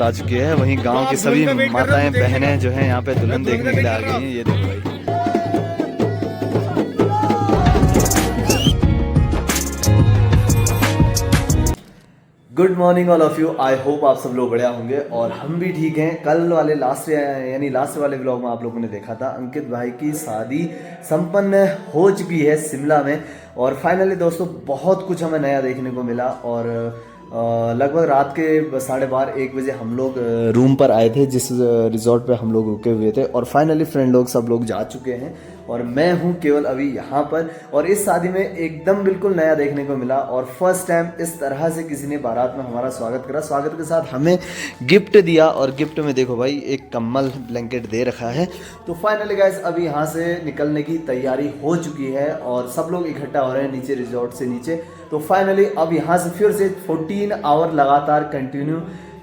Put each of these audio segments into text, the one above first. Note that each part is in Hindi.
बारात आ चुकी है। वहीं गांव की सभी माताएं बहनें जो हैं यहाँ पे दुल्हन देखने के लिए आ गई हैं। ये देखो भाई, good morning all of you. I hope आप सब लोग बढ़िया होंगे और हम भी ठीक हैं। कल वाले लास्ट वाले व्लॉग में आप लोगों ने देखा था अंकित भाई की शादी संपन्न हो चुकी है शिमला में। और फाइनली दोस्तों बहुत कुछ हमें नया देखने को मिला। और लगभग रात के 12:30-1 बजे हम लोग रूम पर आए थे जिस रिजॉर्ट पे हम लोग रुके हुए थे। और फाइनली फ्रेंड लोग सब लोग जा चुके हैं और मैं हूँ केवल अभी यहाँ पर। और इस शादी में एकदम बिल्कुल नया देखने को मिला और फर्स्ट टाइम इस तरह से किसी ने बारात में हमारा स्वागत करा। स्वागत के साथ हमें गिफ्ट दिया और गिफ्ट में देखो भाई एक कम्बल ब्लैंकेट दे रखा है। तो फाइनली गाइस अभी यहाँ से निकलने की तैयारी हो चुकी है और सब लोग इकट्ठा हो रहे हैं नीचे रिजॉर्ट से नीचे। तो फाइनली अब यहाँ से फिर से 14 आवर लगातार कंटिन्यू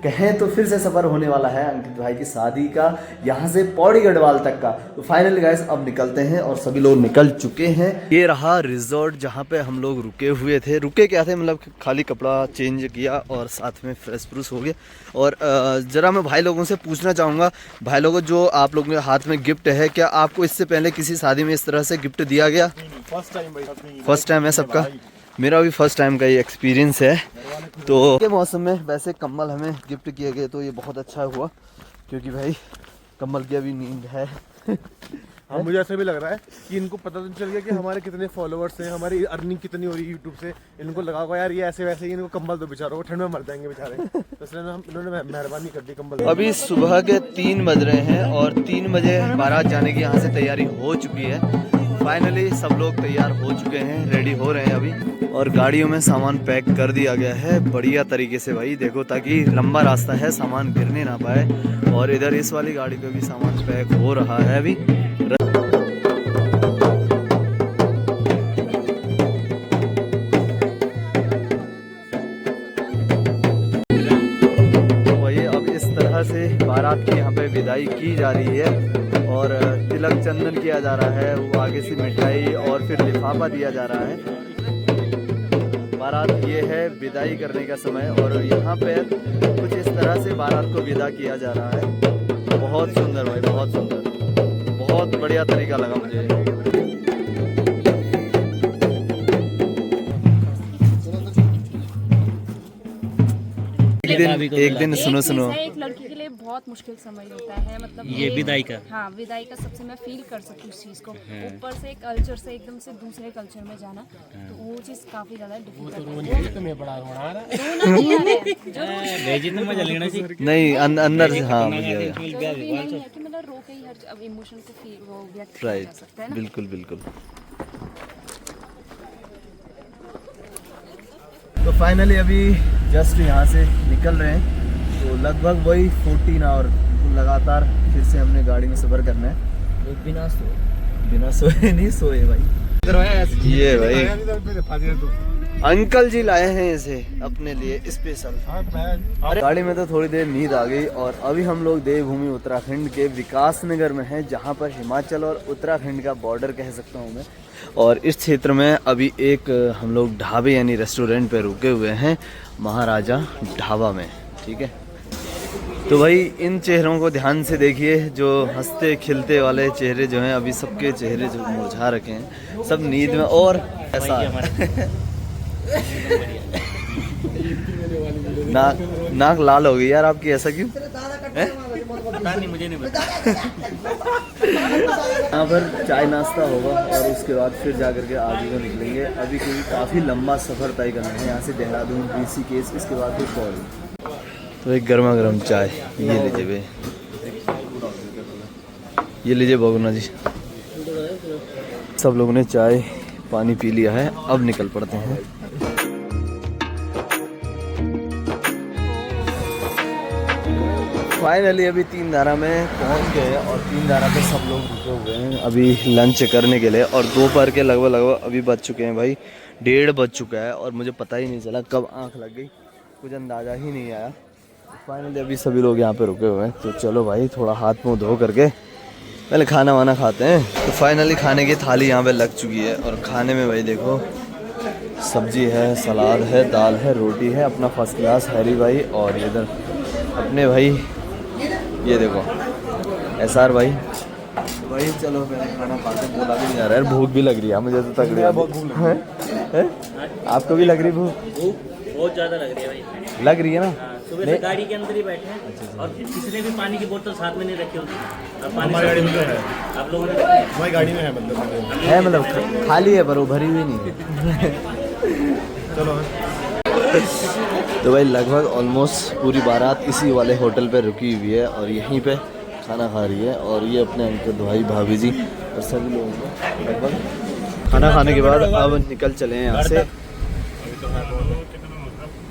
कहें तो फिर से सफ़र होने वाला है अंकित भाई की शादी का, यहाँ से पौड़ी गढ़वाल तक का। तो फाइनली गाइस अब निकलते हैं और सभी लोग निकल चुके हैं। ये रहा रिजॉर्ट जहाँ पे हम लोग रुके हुए थे। रुके क्या थे, मतलब खाली कपड़ा चेंज किया और साथ में फ्रेश फ्रूश हो गया। और ज़रा मैं भाई लोगों से पूछना चाहूँगा, भाई लोगों जो आप लोगों के हाथ में गिफ्ट है, क्या आपको इससे पहले किसी शादी में इस तरह से गिफ्ट दिया गया? फर्स्ट टाइम है सबका। मेरा भी फर्स्ट टाइम का ये एक्सपीरियंस है। तो ये मौसम में वैसे कम्बल हमें गिफ्ट किए गए तो ये बहुत अच्छा हुआ क्योंकि भाई कम्बल की अभी नींद है। हाँ, मुझे ऐसा भी लग रहा है कि इनको पता तो चल गया कि हमारे कितने फॉलोअर्स हैं, हमारी अर्निंग कितनी हो रही है यूट्यूब से। इनको लगा होगा यार ये ऐसे वैसे ही इनको कम्बल दो बेचारों को, ठंड में मर जाएंगे बेचारे। तो इसलिए इन्होंने मेहरबानी कर दी कम्बल। अभी सुबह के 3 बज रहे हैं और 3 बजे बारात जाने की यहाँ से तैयारी हो चुकी है। फाइनली सब लोग तैयार हो चुके हैं, रेडी हो रहे हैं अभी और गाड़ियों में सामान पैक कर दिया गया है बढ़िया तरीके से भाई। देखो ताकि लंबा रास्ता है, सामान गिरने ना पाए। और इधर इस वाली गाड़ी पे भी सामान पैक हो रहा है अभी। तो वही अब इस तरह से बारात की यहाँ पे विदाई की जा रही है और तिलक चंदन किया जा रहा है। वो आगे से मिठाई और फिर लिफाफा दिया जा रहा है। बारात ये है विदाई करने का समय और यहाँ पे कुछ इस तरह से बारात को विदा किया जा रहा है। बहुत सुंदर भाई, बहुत सुंदर, बहुत बढ़िया तरीका लगा मुझे। एक दिन सुनो एक लड़की के लिए बहुत मुश्किल समय होता है, मतलब ये विदाई का। हाँ, विदाई का सबसे मैं फील कर सकती हूँ इस चीज़ को। ऊपर से कल्चर से एकदम से दूसरे कल्चर में जाना, तो वो चीज़ काफी ज्यादा डिफिकल्ट है। नहीं अंदर से हाँ मुझे मतलब रोके ही हर इमोशन को फील वो व्यक्त किया जा सकता है ना। बिल्कुल बिल्कुल। तो फाइनली अभी जस्ट यहाँ से निकल रहे हैं। तो लगभग वही 14 आवर लगातार फिर से हमने गाड़ी में सफ़र करना है। बिना सोए नहीं सोए भाई। ये भाई अंकल जी लाए हैं इसे अपने लिए स्पेशल। गाड़ी में तो थोड़ी देर नींद आ गई और अभी हम लोग देवभूमि उत्तराखंड के विकास नगर में हैं, जहाँ पर हिमाचल और उत्तराखंड का बॉर्डर कह सकता हूँ मैं। और इस क्षेत्र में अभी एक हम लोग ढाबे यानी रेस्टोरेंट पे रुके हुए हैं, महाराजा ढाबा में। ठीक है, तो भाई इन चेहरों को ध्यान से देखिए, जो हंसते खिलते वाले चेहरे जो हैं, अभी सबके चेहरे जो मुरझा रखे हैं, सब नींद में। और ऐसा नाक लाल हो गई यार आपकी, ऐसा क्यों? पता नहीं, मुझे नहीं पता। यहाँ पर चाय नाश्ता होगा और उसके बाद फिर जा करके आगे को निकलेंगे। अभी क्योंकि काफ़ी लंबा सफ़र तय करना है यहाँ से देहरादून, ऋषिकेश, इसके बाद फिर पौड़ी। तो एक गर्मा गर्म चाय ये लीजिए भाई, ये लीजिए बगुना जी। सब लोगों ने चाय पानी पी लिया है, अब निकल पड़ते हैं। फाइनली अभी 3 धारा में पहुंच गए और 3 धारा पे सब लोग रुके हुए हैं अभी लंच करने के लिए। और दोपहर के लगभग अभी बज चुके हैं भाई, 1:30 बज चुका है और मुझे पता ही नहीं चला कब आंख लग गई, कुछ अंदाज़ा ही नहीं आया। फाइनली अभी सभी लोग यहाँ पे रुके हुए हैं। तो चलो भाई थोड़ा हाथ मुँह धो करके पहले खाना वाना खाते हैं। तो फाइनली खाने की थाली यहाँ पे लग चुकी है और खाने में भाई देखो सब्जी है, सलाद है, दाल है, रोटी है, अपना फर्स्ट क्लास हैरी भाई। और इधर अपने भाई ये देखो SR भाई। तो भाई चलो पहले खाना खाते, बोला भी नहीं जा रहा है, भूख भी लग रही है मुझे तो तगड़ी है, बहुत भूख है। आपको भी लग रही भूख? बहुत ज़्यादा लग रही है भाई। लग रही है ना? सुबह से गाड़ी के अंदर ही बैठे हैं और किसी ने भी पानी की बोतल साथ में नहीं रखी होती। अब पानी हमारी गाड़ी में तो है, आप लोगों ने हमारी गाड़ी में है मतलब है, मतलब खाली है पर वो भरी हुई नहीं है। चलो। तो भाई लगभग ऑलमोस्ट पूरी बारात इसी वाले होटल पे रुकी हुई है और यहीं पे खाना खा रही है। और ये अपने अंकल भाई भाभी जी और सभी लोग लगभग खाना खाने के बाद अब निकल चले हैं यहाँ से।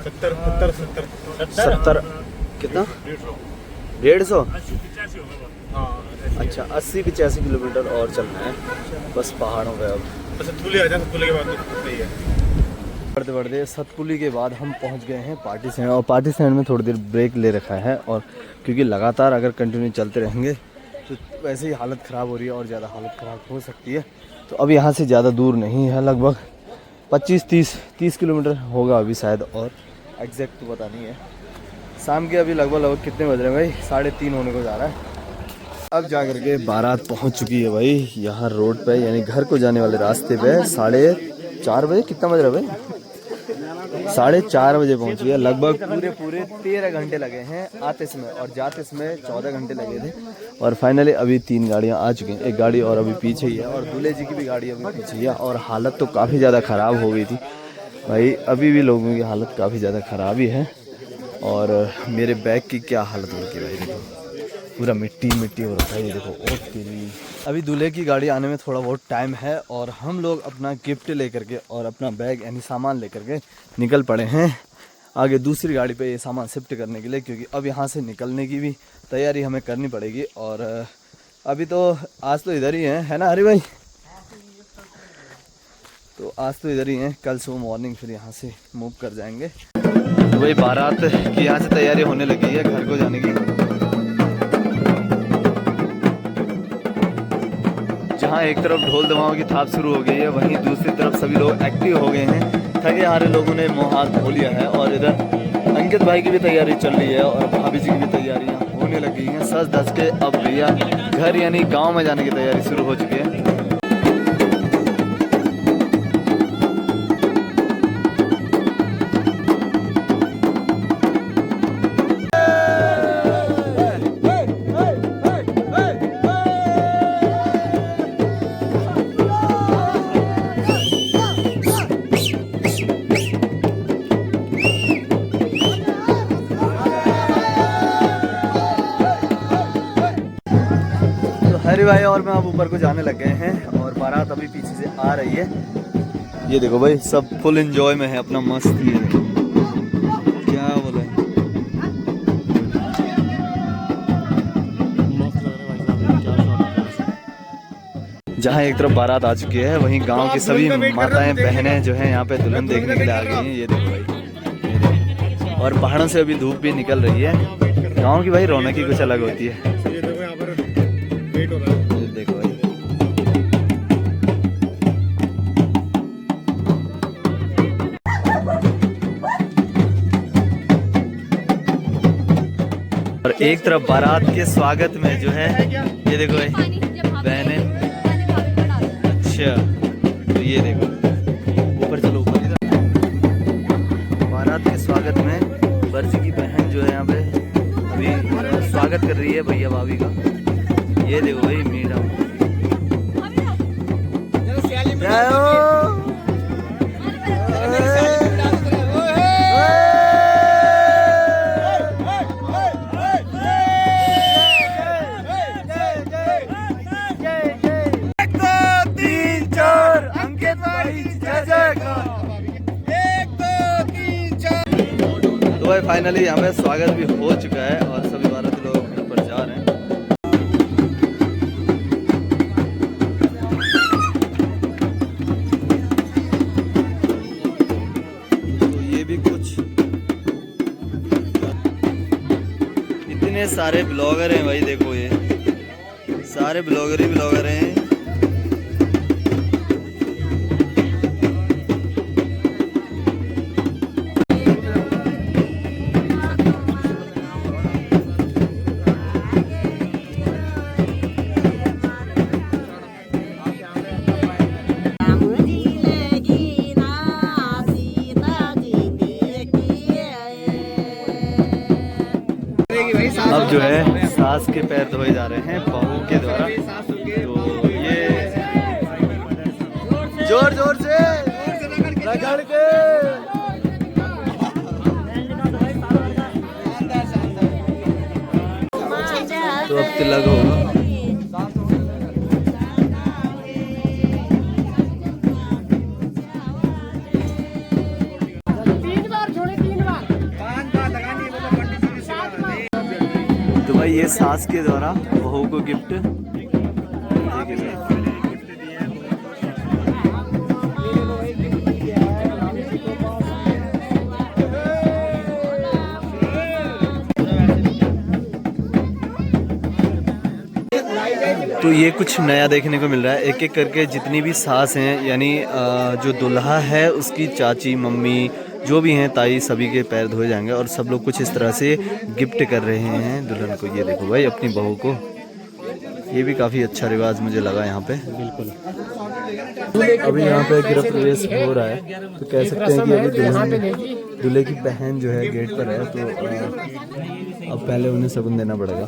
70 कितना? 150? अच्छा 80-85 किलोमीटर और चलना है बस पहाड़ों पे। अब सतपुली आ जाए, सतपुली के बाद तो सही है। बढ़ते बढ़ते सतपुली के बाद हम पहुंच गए हैं पार्टी सैंड। और पार्टी सैंड में थोड़ी देर ब्रेक ले रखा है, और क्योंकि लगातार अगर कंटिन्यू चलते रहेंगे तो वैसे ही हालत ख़राब हो रही है और ज़्यादा हालत ख़राब हो सकती है। तो अब यहाँ से ज़्यादा दूर नहीं है, लगभग 25-30 किलोमीटर होगा अभी शायद, और एग्जैक्ट तो पता नहीं है। शाम के अभी लगभग कितने बज रहे हैं भाई? 3:30 होने को जा रहा है। अब जा कर के बारात पहुँच चुकी है भाई यहाँ रोड पे, यानी घर को जाने वाले रास्ते पे। 4:30 बजे, कितना बज रहा है भाई? 4:30 बजे पहुंची है। लगभग पूरे 13 घंटे लगे हैं आते समय, और जाते समय 14 घंटे लगे थे। और फाइनली अभी 3 गाड़ियां आ चुकी हैं, एक गाड़ी और अभी पीछे ही है, और दूल्हे जी की भी गाड़ी अभी पीछे ही है। और हालत तो काफ़ी ज़्यादा ख़राब हो गई थी भाई, अभी भी लोगों की हालत काफ़ी ज़्यादा ख़राब ही है। और मेरे बैग की क्या हालत हो रही है भाई, देखो पूरा मिट्टी मिट्टी हो रखा है ये देखो। और तेरी अभी दूल्हे की गाड़ी आने में थोड़ा बहुत टाइम है, और हम लोग अपना गिफ्ट लेकर के और अपना बैग यानी सामान लेकर के निकल पड़े हैं आगे दूसरी गाड़ी पे ये सामान शिफ्ट करने के लिए, क्योंकि अब यहाँ से निकलने की भी तैयारी हमें करनी पड़ेगी। और अभी तो आज तो इधर ही है ना हरी भाई? तो आज तो इधर ही हैं, कल सुबह मॉर्निंग फिर यहाँ से मूव कर जाएंगे। तो वही बारात की यहाँ से तैयारी होने लगी है घर को जाने की। जहाँ एक तरफ ढोल दमाओं की थाप शुरू हो गई है, वहीं दूसरी तरफ सभी लोग एक्टिव हो गए हैं। थके हारे लोगों ने मुँह हाथ धो लिया है, और इधर अंकित भाई की भी तैयारी चल रही है और भाभी जी की भी तैयारियाँ होने लगी हैं। सज धज के अब भैया घर यानी गांव में जाने की तैयारी शुरू हो चुकी है। हरी भाई और मैं अब ऊपर को जाने लग गए हैं, और बारात अभी पीछे से आ रही है। ये देखो भाई सब फुल एंजॉय में है अपना मस्त। ये देखो क्या बोले, जहाँ एक तरफ बारात आ चुकी है, वहीं गांव की सभी माताएं बहनें जो हैं यहाँ पे दुल्हन देखने के लिए आ गई हैं। ये देखो भाई, ये देखो। और पहाड़ों से अभी धूप भी निकल रही है। गांव की भाई रौनक ही कुछ अलग होती है। देखो भाई और एक तरफ बारात के स्वागत में जो है ये देखो भाई बहने। अच्छा तो ये देखो ऊपर चलो, ऊपर इधर बारात के स्वागत में बर्जी की बहन जो है यहाँ पे अभी स्वागत कर रही है भैया भाभी का। ये देखो भाई मीरा तो भाई फाइनली यहाँ पे स्वागत भी हो चुका है और सभी बाराती लोग घर पर जा रहे हैं। तो ये भी कुछ इतने सारे ब्लॉगर हैं भाई, देखो ये सारे ब्लॉगर ही ब्लॉगर हैं। जो है सास के पैर धोए जा रहे हैं बहू के द्वारा। तो ये जोर जोर से रगड़ के तो अब तिलक होगा। तो भाई ये सास के द्वारा बहू को गिफ्ट तो ये कुछ नया देखने को मिल रहा है। एक एक करके जितनी भी सास हैं यानी जो दुल्हा है उसकी चाची मम्मी जो भी हैं ताई सभी के पैर धोए जाएंगे और सब लोग कुछ इस तरह से गिफ्ट कर रहे हैं दुल्हन को। ये देखो भाई अपनी बहू को, ये भी काफ़ी अच्छा रिवाज मुझे लगा यहाँ पे। बिल्कुल अभी यहाँ पे गृह प्रवेश हो रहा है तो कह सकते हैं कि अभी दूल्हे की बहन जो है गेट पर है तो अब पहले उन्हें शगुन देना पड़ेगा।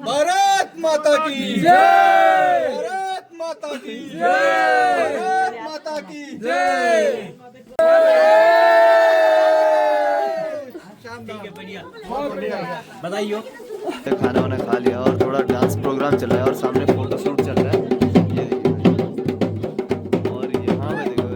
भारत माता की जय, भारत माता की जय, भारत माता की जय। बधाई। खाना वाना खा लिया और थोड़ा डांस प्रोग्राम चल रहा है और सामने फोटो शूट चल रहा है। ये देखिए और यहाँ पे देखो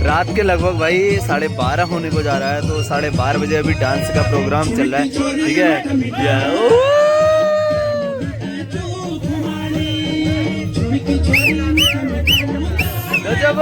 रात के लगभग भाई 12:30 होने को जा रहा है तो 12:30 बजे अभी डांस का प्रोग्राम चल रहा है। ठीक है जब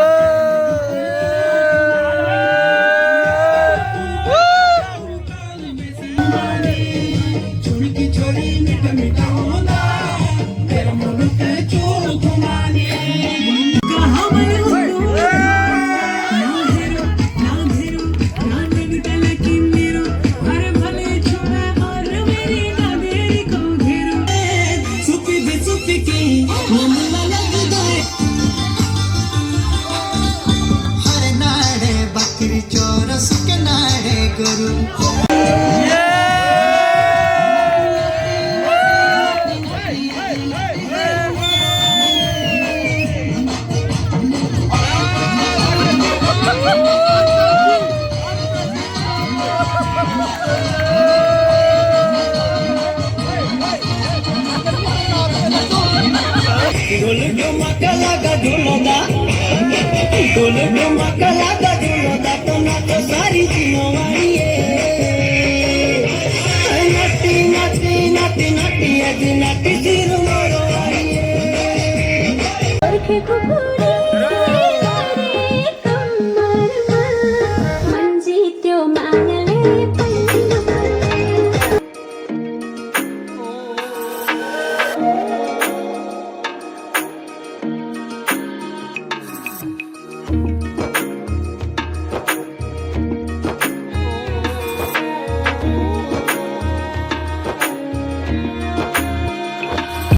नाटी नाटी अज नाटी सिर मारो आइए।